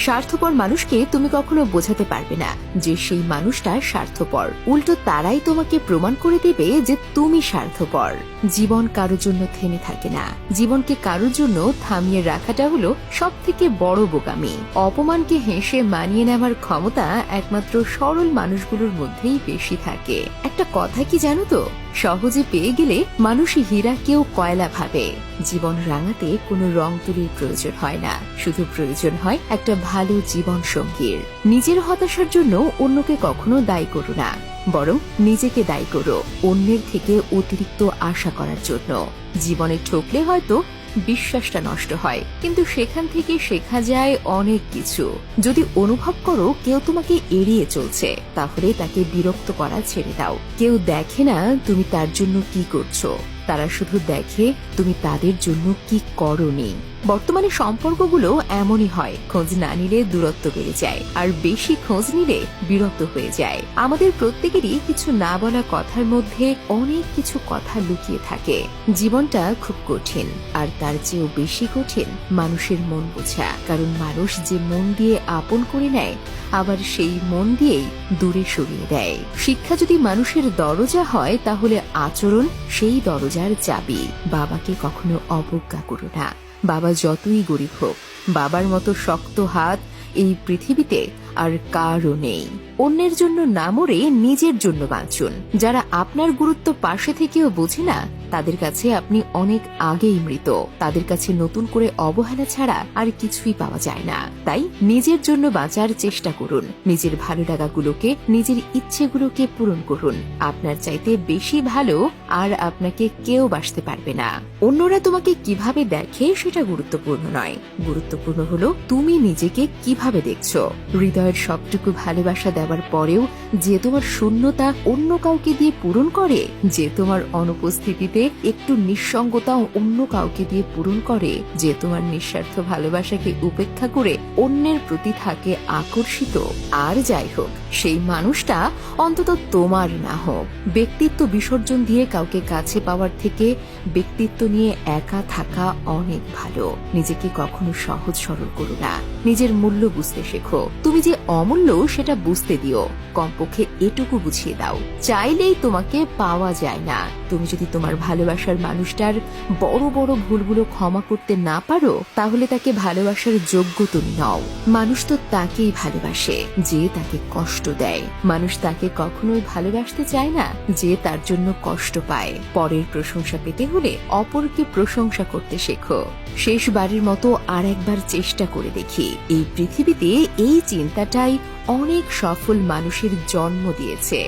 স্বার্থপর মানুষকে তুমি কখনো বোঝাতে পারবে না যে সেই মানুষটা স্বার্থপর। উল্টো তারাই তোমাকে প্রমাণ করে দেবে যে তুমি স্বার্থপর। জীবন কারোর জন্য থেমে থাকে না। জীবনকে কারোর জন্য থামিয়ে রাখাটা হলো সবথেকে বড় বোকামি। অপমানকে হেসে মানিয়ে নেওয়ার ক্ষমতা একমাত্র সরল মানুষগুলোর মধ্যেই বেশি থাকে। একটা কথা কি জানো তো, সহজে পেয়ে গেলে মানুষ হীরাকেও কয়লা ভাবে। জীবন রাঙাতে কোনো রং তুলির প্রয়োজন হয় না, শুধু প্রয়োজন হয় একটা ভালো জীবন সঙ্গীর। নিজের হতাশার জন্য অন্যকে কখনো দায়ী করো না, বরং নিজেকে দায়ী করো অন্যের থেকে অতিরিক্ত আশা করার জন্য। জীবনে ঠকলে হয়তো বিশ্বাসটা নষ্ট হয়, কিন্তু সেখান থেকে শেখা যায় অনেক কিছু। যদি অনুভব করো কেউ তোমাকে এড়িয়ে চলছে, তাহলে তাকে বিরক্ত করা ছেড়ে দাও। কেউ দেখে না তুমি তার জন্য কি করছো, তারা শুধু দেখে তুমি তাদের জন্য কি করোনি। বর্তমানে সম্পর্কগুলো এমনই হয়, খোঁজ না নিলে দূরত্ব বেড়ে যায়, আর বেশি খোঁজ নিলে বিরক্ত হয়ে যায়। আমাদের প্রত্যেকেরই কিছু না বলা কথার মধ্যে অনেক কিছু কথা লুকিয়ে থাকে। জীবনটা খুব কঠিন, আর তার চেয়েও বেশি কঠিন মানুষের মন বোঝা। কারণ মানুষ যে মন দিয়ে আপন করে নেয়, আবার সেই মন দিয়েই দূরে সরিয়ে দেয়। শিক্ষা যদি মানুষের দরজা হয়, তাহলে আচরণ সেই দরজার চাবি। বাবাকে কখনো অবজ্ঞা করো না। বাবা যতই গরিব হোক, বাবার মতো শক্ত হাত এই পৃথিবীতে আর কারও নেই। অন্যের জন্য না মরে নিজের জন্য বাঁচুন। যারা আপনার গুরুত্ব পাশে থেকেও বোঝে না, তাদের কাছে আপনি অনেক আগেই মৃত। তাদের কাছে নতুন করে অবহেলা ছাড়া আর কিছুই পাওয়া যায় না। তাই নিজের জন্য বাঁচার চেষ্টা করুন। নিজের ভালো লাগাগুলোকে, নিজের ইচ্ছেগুলোকে পূরণ করুন। আপনার চাইতে বেশি ভালো আর আপনাকে কেউ বাসতে পারবে না। অন্যরা তোমাকে কিভাবে দেখে সেটা গুরুত্বপূর্ণ নয়, গুরুত্বপূর্ণ হলো তুমি নিজেকে কিভাবে দেখছো। হৃদয়ের সবটুকু ভালোবাসা দেওয়ার পরেও যে তোমার শূন্যতা অন্য কাউকে দিয়ে পূরণ করে, যে তোমার অনুপস্থিতিতে একটু নিঃসঙ্গতা অন্য কাউকে দিয়ে পূরণ করে, যে তোমার নিঃস্বার্থ ভালোবাসাকে উপেক্ষা করে অন্যের প্রতি থাকে আকর্ষিত, আর যাই হোক সেই মানুষটা অন্তত তোমার না হোক। ব্যক্তিত্ব বিসর্জন দিয়ে কাউকে কাছে পাওয়ার থেকে ব্যক্তিত্ব নিয়ে একা থাকা অনেক ভালো। নিজেকে কখনো সহজ সরল করো না। নিজের মূল্য বুঝতে শেখো। তুমি যে অমূল্য সেটা বুঝতে দিও। কমপক্ষে এটুকু বুঝিয়ে দাও, চাইলেই তোমাকে পাওয়া যায় না। তুমি যদি তোমার ভালোবাসার মানুষটার বড় বড় ভুলগুলো ক্ষমা করতে না পারো, তাহলে তাকে ভালোবাসার যোগ্য তুমি নও। মানুষ তো তাকেই ভালোবাসে যে তাকে কষ্ট দেয়। মানুষ তাকে কখনোই ভালোবাসতে চায় না যে তার জন্য কষ্ট পায়। পরের প্রশংসা পেতে হলে অপরকে প্রশংসা করতে শেখো। শেষবারের মতো আর একবার চেষ্টা করে দেখি। এই পৃথিবীতে এই চিন্তাটাই অনেক সফল মানুষের জন্ম দিয়েছে।